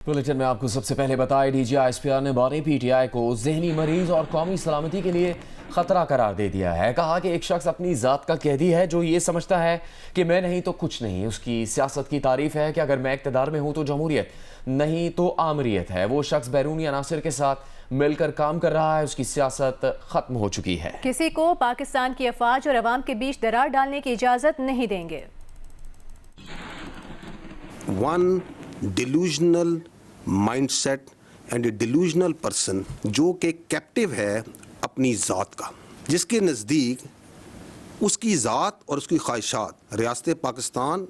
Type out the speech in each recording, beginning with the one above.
Bulletin में आपको सबसे पहले बताया डीजीआई एसपीआर ने बानी पीटीआई को जहनी मरीज और कौमी सलामती के लिए खतरा करार दे दिया है। कहा कि एक शख्स अपनी ज़ात का कैदी है जो ये समझता है कि मैं नहीं तो कुछ नहीं। उसकी सियासत की तारीफ है कि अगर मैं इक़्तिदार में हूँ तो जमहूरियत, नहीं तो आमरीत है। वो शख्स बैरूनी अनासर के साथ मिलकर काम कर रहा है। उसकी सियासत ख़त्म हो चुकी है। किसी को पाकिस्तान की अफवाज और अवाम के बीच दरार डालने की इजाज़त नहीं देंगे। One delusional mindset and a delusional person जो कि कैप्टिव है अपनी ज़ात का, जिसके नज़दीक उसकी ज़ात और उसकी ख्वाहिशात रियासत पाकिस्तान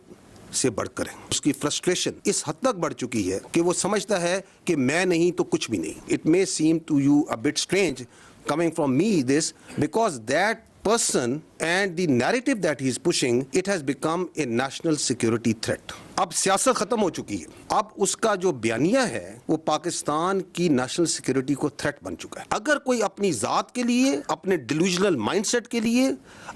से बढ़कर हैं। उसकी फ्रस्ट्रेशन इस हद तक बढ़ चुकी है कि वो समझता है कि मैं नहीं तो कुछ भी नहीं। It may seem to you a bit strange coming from me this, because that person and the narrative that he is pushing, it has become a national security threat. अब सियासत खत्म हो चुकी है। अब उसका जो बयानिया है वो पाकिस्तान की नेशनल सिक्योरिटी को थ्रेट बन चुका है। अगर कोई अपनी ज़ात के लिए, अपने डिल्यूजनल माइंडसेट के लिए,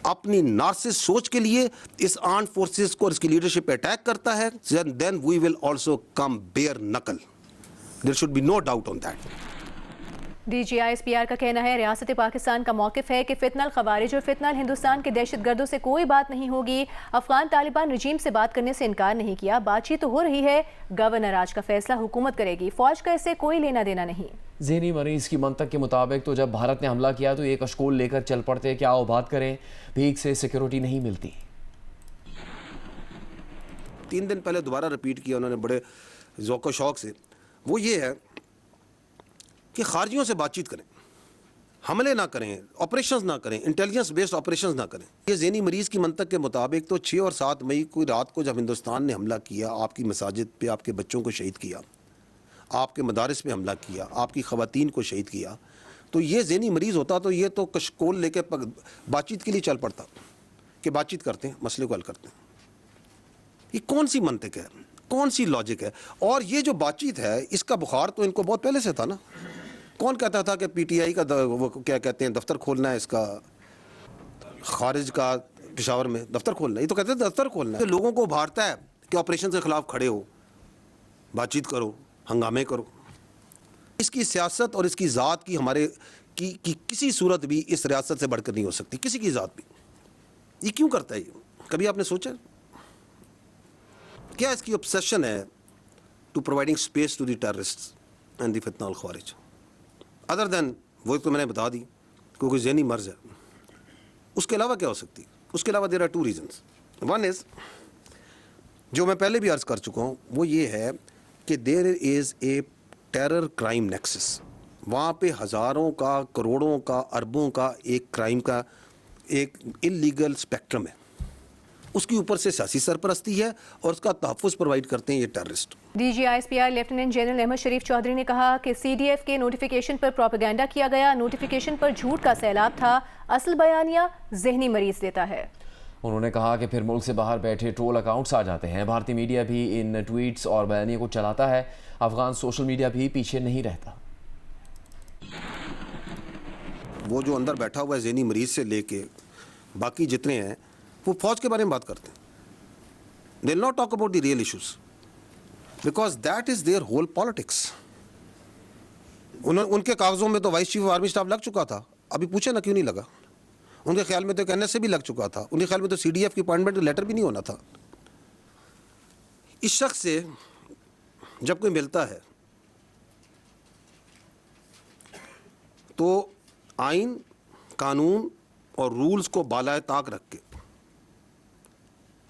अपनी नार्सिस सोच के लिए इस आर्म्ड फोर्सेस को और इसकी लीडरशिप पे अटैक करता है, then we will also come bare knuckle. There should be no doubt on that. DJI SPR का कहना है रियासत पाकिस्तान का मौक़िफ़ है कि फितनल खवारिज और फितनल हिंदुस्तान के दहशतगर्दों से कोई बात नहीं होगी। अफगान तालिबान रजीम से बात करने से इनकार नहीं किया। बातचीत तो हो रही है, गवर्नर आज का फैसला हुकूमत करेगी। फौज का इससे कोई लेना देना नहीं। ज़हनी मरीज की मंतक के मुताबिक तो जब भारत ने हमला किया तो एक अशकोल लेकर चल पड़ते कि आओ बात करें, भीख से सिक्योरिटी नहीं मिलती। 3 दिन पहले दोबारा रिपीट किया उन्होंने बड़े ज़ौक़ शौक़ से, वो ये है कि खारजियों से बातचीत करें, हमले ना करें, ऑपरेशंस ना करें, इंटेलिजेंस बेस्ड ऑपरेशंस ना करें। ये ज़हनी मरीज़ की मंतक के मुताबिक तो 6 और 7 मई को रात को जब हिंदुस्तान ने हमला किया, आपकी मसाजिद पे आपके बच्चों को शहीद किया, आपके मदारिस पे हमला किया, आपकी ख़वातीन को शहीद किया, तो ये ज़हनी मरीज़ होता तो ये तो कशकोल लेके बातचीत के लिए चल पड़ता कि बातचीत करते हैं, मसले को हल करते हैं। ये कौन सी मंतक है, कौन सी लॉजिक है? और ये जो बातचीत है इसका बुखार तो इनको बहुत पहले से था ना। कौन कहता था कि पीटीआई का वो क्या कहते हैं दफ्तर खोलना है, इसका खारिज का पेशावर में दफ्तर खोलना है, ये तो कहते हैं दफ्तर खोलना है। तो लोगों को उभारता है कि ऑपरेशन के खिलाफ खड़े हो, बातचीत करो, हंगामे करो। इसकी सियासत और इसकी ज़ात की हमारे की किसी सूरत भी इस रियासत से बढ़कर नहीं हो सकती, किसी की ज़ात भी। ये क्यों करता है ये? कभी आपने सोचा क्या इसकी ऑब्सेशन है to providing space to the terrorist and the फितनल ख्वारिज? अदर देन वो तो मैंने बता दी कि कोई ज़हनी मर्ज है, उसके अलावा क्या हो सकती है? उसके अलावा there are 2 reasons. One is जो मैं पहले भी अर्ज़ कर चुका हूँ, वो ये है कि there is a terror crime nexus. वहाँ पे हज़ारों का, करोड़ों का, अरबों का एक क्राइम का एक इलीगल स्पेक्ट्रम है। उसके ऊपर से सियासी सरपरस्ती है और उसका तहफ़्फ़ुज़ प्रोवाइड करते हैं ये terrorist. DG I SPR lieutenant general Ahmed Sharif Chaudhry ने कहा कि सीडीएफ के नोटिफिकेशन पर प्रोपेगेंडा किया गया। नोटिफिकेशन पर झूठ का सैलाब था, असल बयानिया ज़हनी मरीज देता है। उन्होंने कहा कि फिर मुल्क से बाहर बैठे ट्रोल अकाउंट्स आ जाते हैं। भारतीय मीडिया भी इन ट्वीट्स और बयानियों को चलाता है। अफगान सोशल मीडिया भी पीछे नहीं रहता। वो जो अंदर बैठा हुआ है ज़हनी मरीज से लेके बाकी जितने हैं, वो फौज के बारे में बात करते हैं। They will not talk about the real issues because that is their whole politics. उनके कागजों में तो vice chief of army staff लग चुका था, अभी पूछे ना क्यों नहीं लगा? उनके ख्याल में तो एनएसए भी लग चुका था, उनके ख्याल में तो सीडीएफ की अपॉइंटमेंट लेटर भी नहीं होना था। इस शख्स से जब कोई मिलता है तो आइन, कानून और रूल्स को बालाए ताक रख के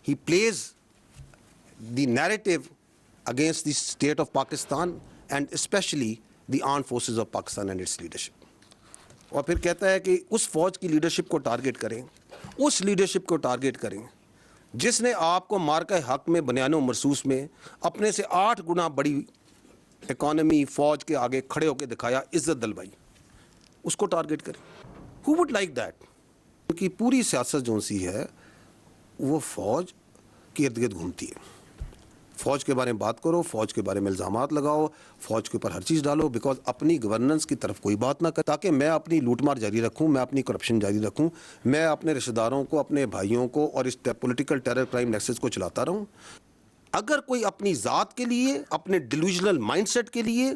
he plays the narrative against the state of Pakistan and especially the armed forces of Pakistan and its leadership. और फिर कहता है कि उस फौज की लीडरशिप को टारगेट करें, उस लीडरशिप को टारगेट करें जिसने आपको मार्का हक में बयान मरसूस में अपने से 8 गुना बड़ी इकॉनमी फौज के आगे खड़े होकर दिखाया, इज्जत दिलवाई, उसको टारगेट करें। Who would like that? उनकी पूरी सियासत जो सी है वो फ़ौज के इर्द गिर्द घूमती है। फ़ौज के बारे में बात करो, फ़ौज के बारे में इल्ज़ामात लगाओ, फ़ौज के ऊपर हर चीज़ डालो, बिकॉज अपनी गवर्नेंस की तरफ कोई बात ना करे, ताकि मैं अपनी लूटमार जारी रखूं, मैं अपनी करप्शन जारी रखूं, मैं अपने रिश्तेदारों को, अपने भाइयों को और इस पॉलिटिकल टेरर क्राइम नेक्सस को चलाता रहूं। اگر کوئی اپنی ذات کے لیے, اپنے ڈیلوژنل مائنڈ سیٹ کے لیے,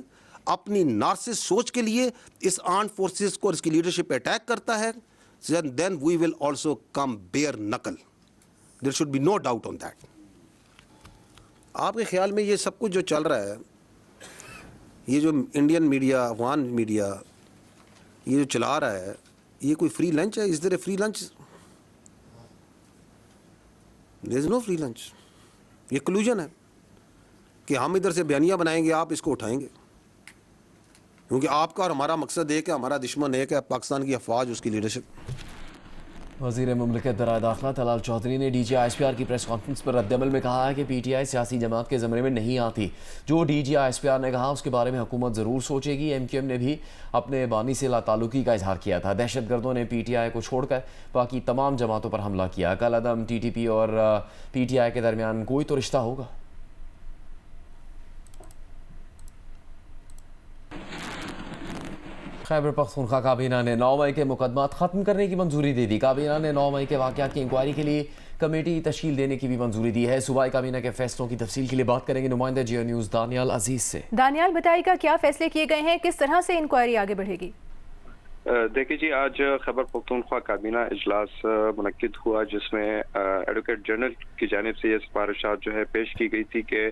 اپنی نارسس سوچ کے لیے اس آرمڈ فورسز کو اور اس کی لیڈرشپ پہ اٹیک کرتا ہے, then we will also come bare knuckle. There should be no doubt on that. آپ کے خیال میں یہ سب کچھ جو چل رہا ہے, یہ جو انڈین میڈیا, افغان میڈیا یہ جو چلا رہا ہے, یہ کوئی فری لنچ ہے؟ Is there a free lunch? There is no free lunch. یہ کلوژن ہے کہ ہم ادھر سے بیانیہ بنائیں گے, آپ اس کو اٹھائیں گے, کیونکہ آپ کا اور ہمارا مقصد ایک ہے, ہمارا دشمن ایک ہے, پاکستان کی افواج, اس کی لیڈرشپ. وزیر مملکت برائے داخلہ طلال چودھری نے D G I S P R کی پریس کانفرنس پر رد عمل میں کہا ہے کہ پی ٹی آئی سیاسی جماعت کے زمرے میں نہیں آتی. جو D G I S P R نے کہا اس کے بارے میں حکومت ضرور سوچے گی. ایم کیو ایم نے بھی اپنے بانی سے لا تعلقی کا اظہار کیا تھا. دہشت گردوں نے پی ٹی آئی کو چھوڑ کر باقی تمام جماعتوں پر حملہ کیا. کل عدم ٹی ٹی پی اور پی ٹی آئی کے درمیان کوئی تو رشتہ ہوگا. خیبر پختونخوا کابینہ نے 9 مئی کے مقدمات ختم کرنے کی منظوری دے دی. کابینہ نے 9 مئی کے واقعات کی انکوائری کے لیے کمیٹی تشکیل دینے کی بھی منظوری دی ہے. صوبائی کابینہ کے فیصلوں کی تفصیل کے لیے بات کریں گے نمائندہ جیو نیوز دانیال عزیز سے. دانیال بتائیے گا کیا فیصلے کیے گئے ہیں, کس طرح سے انکوائری آگے بڑھے گی؟ دیکھیے جی, آج خیبر پختونخوا کابینہ اجلاس منعقد ہوا جس میں ایڈوکیٹ جنرل کی جانب سے یہ سفارشات جو ہے پیش کی گئی تھی کہ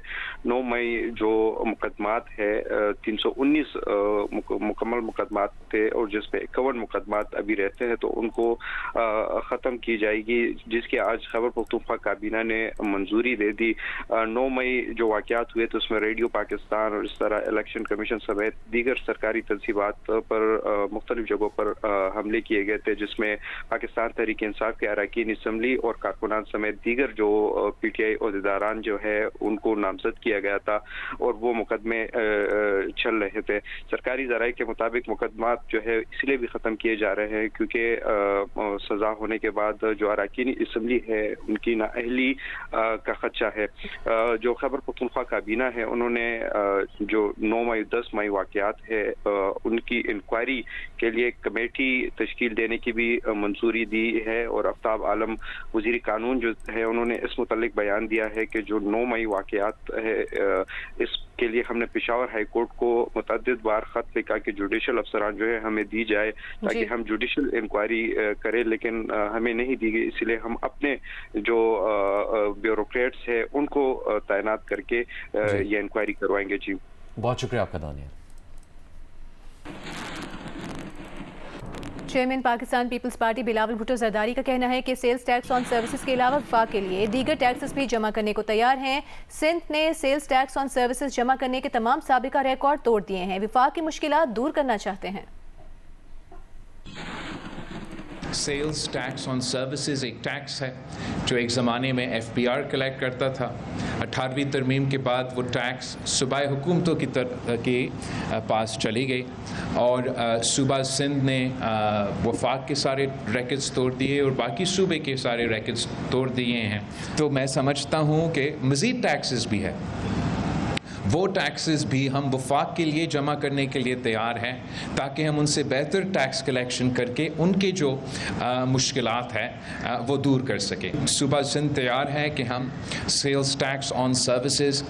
9 مئی جو مقدمات ہے 319 مکمل مقدمات تھے اور جس میں 51 مقدمات ابھی رہتے ہیں تو ان کو ختم کی جائے گی, جس کی آج خیبر پختونخوا کابینہ نے منظوری دے دی. 9 مئی جو واقعات ہوئے تو اس میں ریڈیو پاکستان اور اس طرح الیکشن کمیشن سمیت دیگر سرکاری تنصیبات پر مختلف جگہوں پر حملے کیے گئے تھے, جس میں پاکستان تحریک انصاف کے اراکین اسمبلی اور کارکنان سمیت دیگر جو پی ٹی آئی عہدیداران جو ہے ان کو نامزد کیا گیا تھا اور وہ مقدمے چل رہے تھے. سرکاری ذرائع کے مطابق مقدمات جو ہے اس لیے بھی ختم کیے جا رہے ہیں کیونکہ سزا ہونے کے بعد جو اراکین اسمبلی ہے ان کی نااہلی کا خدشہ ہے. جو خیبر پختونخوا کابینہ ہے انہوں نے جو 9 مئی 10 مئی واقعات ہے ان کی انکوائری کے لیے کمیٹی تشکیل دینے کی بھی منظوری دی ہے اور آفتاب عالم وزیر قانون جو ہے انہوں نے اس متعلق بیان دیا ہے کہ جو 9 مئی واقعات ہے اس کے لیے ہم نے پشاور ہائی کورٹ کو متعدد بار خط لکھا کہ جوڈیشل افسران جو ہے ہمیں دی جائے تاکہ ہم جوڈیشل انکوائری کریں, لیکن ہمیں نہیں دی گئی. اس لیے ہم اپنے جو بیوروکریٹس ہیں ان کو تعینات کر کے یہ انکوائری کروائیں گے. جی بہت شکریہ آپ کا دانیال. چیئرمین پاکستان پیپلز پارٹی بلاول بھٹو زرداری کا کہنا ہے کہ سیلز ٹیکس آن سروسز کے علاوہ وفاق کے لیے دیگر ٹیکسز بھی جمع کرنے کو تیار ہیں. سندھ نے سیلز ٹیکس آن سروسز جمع کرنے کے تمام سابقہ ریکارڈ توڑ دیے ہیں. وفاق کی مشکلات دور کرنا چاہتے ہیں. سیلز ٹیکس آن سروسز ایک ٹیکس ہے جو ایک زمانے میں ایف پی آر کلیکٹ کرتا تھا. 18ویں ترمیم کے بعد وہ ٹیکس صوبائی حکومتوں کے پاس چلی گئی اور صوبہ سندھ نے وفاق کے سارے ریکڈز توڑ دیے اور باقی صوبے کے سارے ریکڈز توڑ دیے ہیں. تو میں سمجھتا ہوں کہ مزید ٹیکسز بھی ہے, وہ ٹیکسز بھی ہم وفاق کے لیے جمع کرنے کے لیے تیار ہیں تاکہ ہم ان سے بہتر ٹیکس کلیکشن کر کے ان کے جو مشکلات ہیں وہ دور کر سکیں. صوبہ سندھ تیار ہے کہ ہم sales tax on services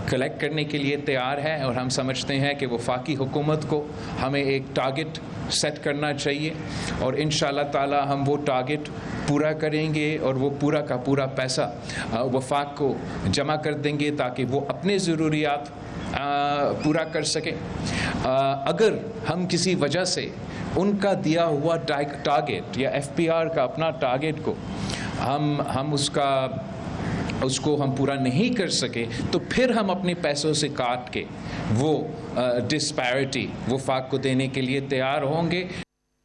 collect کرنے کے لیے تیار ہے اور ہم سمجھتے ہیں کہ وفاقی حکومت کو ہمیں ایک ٹارگٹ سیٹ کرنا چاہیے اور انشاءاللہ تعالی ہم وہ ٹارگٹ پورا کریں گے اور وہ پورا کا پورا پیسہ وفاق کو جمع کر دیں گے تاکہ وہ اپنے ضروریات پورا کر سکیں. اگر ہم کسی وجہ سے ان کا دیا ہوا ٹارگٹ یا ایف پی آر کا اپنا ٹارگٹ کو ہم اس کو ہم پورا نہیں کر سکے تو پھر ہم اپنے پیسوں سے کاٹ کے وہ ڈسپیرٹی وفاق کو دینے کے لیے تیار ہوں گے.